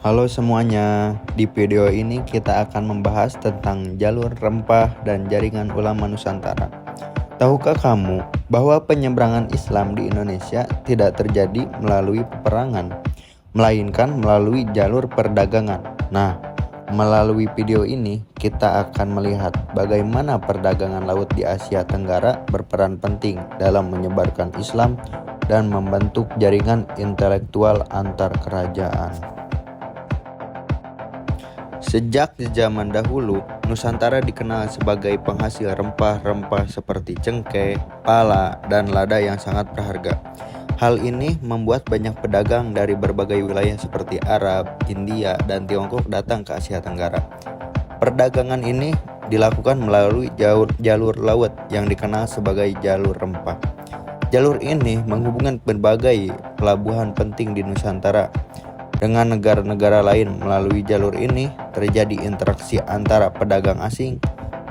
Halo semuanya, di video ini kita akan membahas tentang jalur rempah dan jaringan ulama Nusantara. Tahukah kamu bahwa penyeberangan Islam di Indonesia tidak terjadi melalui peperangan, melainkan melalui jalur perdagangan? Nah, melalui video ini kita akan melihat bagaimana perdagangan laut di Asia Tenggara berperan penting dalam menyebarkan Islam dan membentuk jaringan intelektual antar kerajaan. Sejak zaman dahulu, Nusantara dikenal sebagai penghasil rempah-rempah seperti cengkeh, pala, dan lada yang sangat berharga. Hal ini membuat banyak pedagang dari berbagai wilayah seperti Arab, India, dan Tiongkok datang ke Asia Tenggara. Perdagangan ini dilakukan melalui jalur laut yang dikenal sebagai jalur rempah. Jalur ini menghubungkan berbagai pelabuhan penting di Nusantara dengan negara-negara lain. Melalui jalur ini terjadi interaksi antara pedagang asing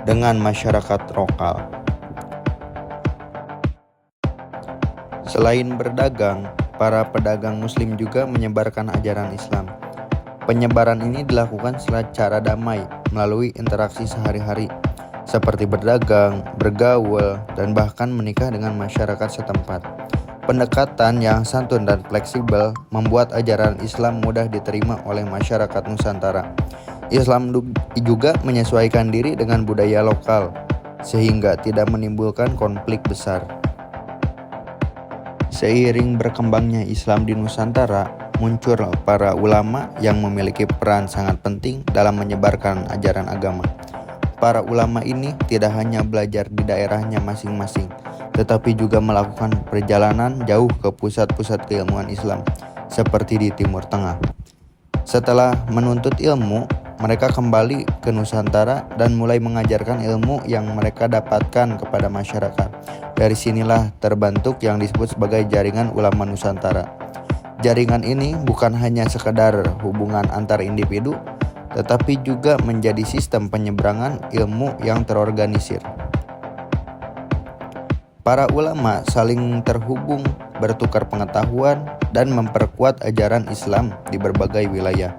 dengan masyarakat lokal. Selain berdagang, para pedagang muslim juga menyebarkan ajaran Islam. Penyebaran ini dilakukan secara damai melalui interaksi sehari-hari seperti berdagang, bergaul, dan bahkan menikah dengan masyarakat setempat. Pendekatan yang santun dan fleksibel membuat ajaran Islam mudah diterima oleh masyarakat Nusantara. Islam juga menyesuaikan diri dengan budaya lokal, sehingga tidak menimbulkan konflik besar. Seiring berkembangnya Islam di Nusantara, muncul para ulama yang memiliki peran sangat penting dalam menyebarkan ajaran agama. Para ulama ini tidak hanya belajar di daerahnya masing-masing, tetapi juga melakukan perjalanan jauh ke pusat-pusat keilmuan Islam, seperti di Timur Tengah. Setelah menuntut ilmu, mereka kembali ke Nusantara dan mulai mengajarkan ilmu yang mereka dapatkan kepada masyarakat. Dari sinilah terbentuk yang disebut sebagai jaringan ulama Nusantara. Jaringan ini bukan hanya sekedar hubungan antar individu, tetapi juga menjadi sistem penyeberangan ilmu yang terorganisir. Para ulama saling terhubung, bertukar pengetahuan, dan memperkuat ajaran Islam di berbagai wilayah.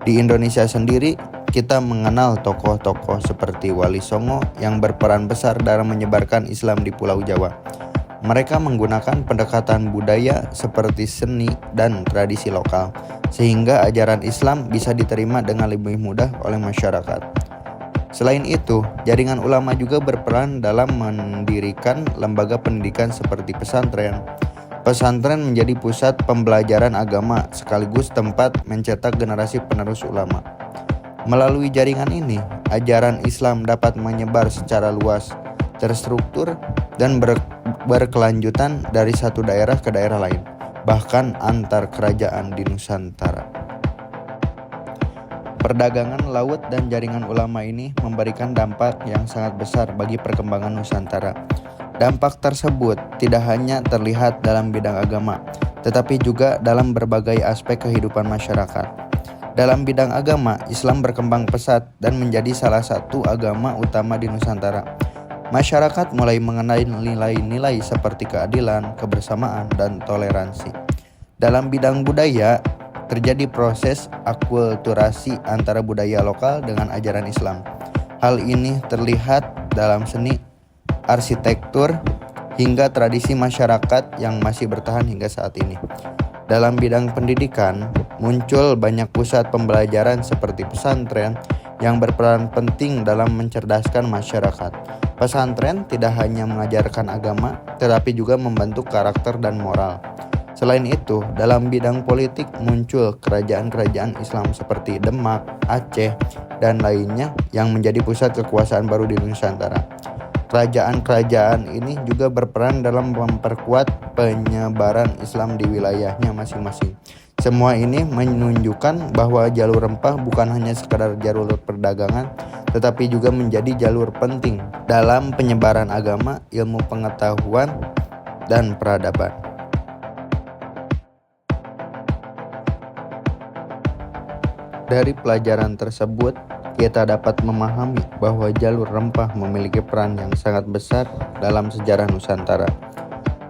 Di Indonesia sendiri, kita mengenal tokoh-tokoh seperti Wali Songo yang berperan besar dalam menyebarkan Islam di Pulau Jawa. Mereka menggunakan pendekatan budaya seperti seni dan tradisi lokal, sehingga ajaran Islam bisa diterima dengan lebih mudah oleh masyarakat. Selain itu, jaringan ulama juga berperan dalam mendirikan lembaga pendidikan seperti pesantren. Pesantren menjadi pusat pembelajaran agama sekaligus tempat mencetak generasi penerus ulama. Melalui jaringan ini, ajaran Islam dapat menyebar secara luas, terstruktur, dan berkelanjutan dari satu daerah ke daerah lain, bahkan antar kerajaan di Nusantara. Perdagangan laut dan jaringan ulama ini memberikan dampak yang sangat besar bagi perkembangan Nusantara. Dampak tersebut tidak hanya terlihat dalam bidang agama, tetapi juga dalam berbagai aspek kehidupan masyarakat. Dalam bidang agama, Islam berkembang pesat dan menjadi salah satu agama utama di Nusantara. Masyarakat mulai mengenal nilai-nilai seperti keadilan, kebersamaan, dan toleransi. Dalam bidang budaya, terjadi proses akulturasi antara budaya lokal dengan ajaran Islam. Hal ini terlihat dalam seni, arsitektur, hingga tradisi masyarakat yang masih bertahan hingga saat ini. Dalam bidang pendidikan, muncul banyak pusat pembelajaran seperti pesantren yang berperan penting dalam mencerdaskan masyarakat. Pesantren tidak hanya mengajarkan agama, tetapi juga membentuk karakter dan moral. Selain itu, dalam bidang politik muncul kerajaan-kerajaan Islam seperti Demak, Aceh, dan lainnya yang menjadi pusat kekuasaan baru di Nusantara. Kerajaan-kerajaan ini juga berperan dalam memperkuat penyebaran Islam di wilayahnya masing-masing. Semua ini menunjukkan bahwa jalur rempah bukan hanya sekadar jalur perdagangan, tetapi juga menjadi jalur penting dalam penyebaran agama, ilmu pengetahuan, dan peradaban. Dari pelajaran tersebut, kita dapat memahami bahwa jalur rempah memiliki peran yang sangat besar dalam sejarah Nusantara.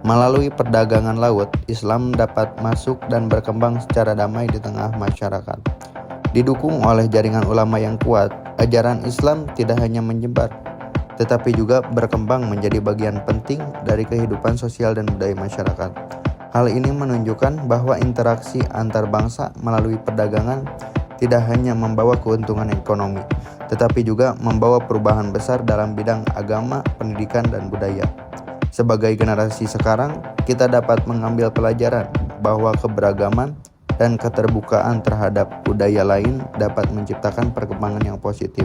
Melalui perdagangan laut, Islam dapat masuk dan berkembang secara damai di tengah masyarakat. Didukung oleh jaringan ulama yang kuat, ajaran Islam tidak hanya menyebar, tetapi juga berkembang menjadi bagian penting dari kehidupan sosial dan budaya masyarakat. Hal ini menunjukkan bahwa interaksi antar bangsa melalui perdagangan tidak hanya membawa keuntungan ekonomi, tetapi juga membawa perubahan besar dalam bidang agama, pendidikan, dan budaya. Sebagai generasi sekarang, kita dapat mengambil pelajaran bahwa keberagaman dan keterbukaan terhadap budaya lain dapat menciptakan perkembangan yang positif.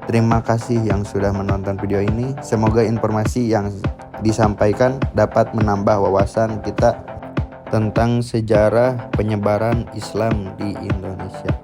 Terima kasih yang sudah menonton video ini. Semoga informasi yang disampaikan dapat menambah wawasan kita tentang sejarah penyebaran Islam di Indonesia.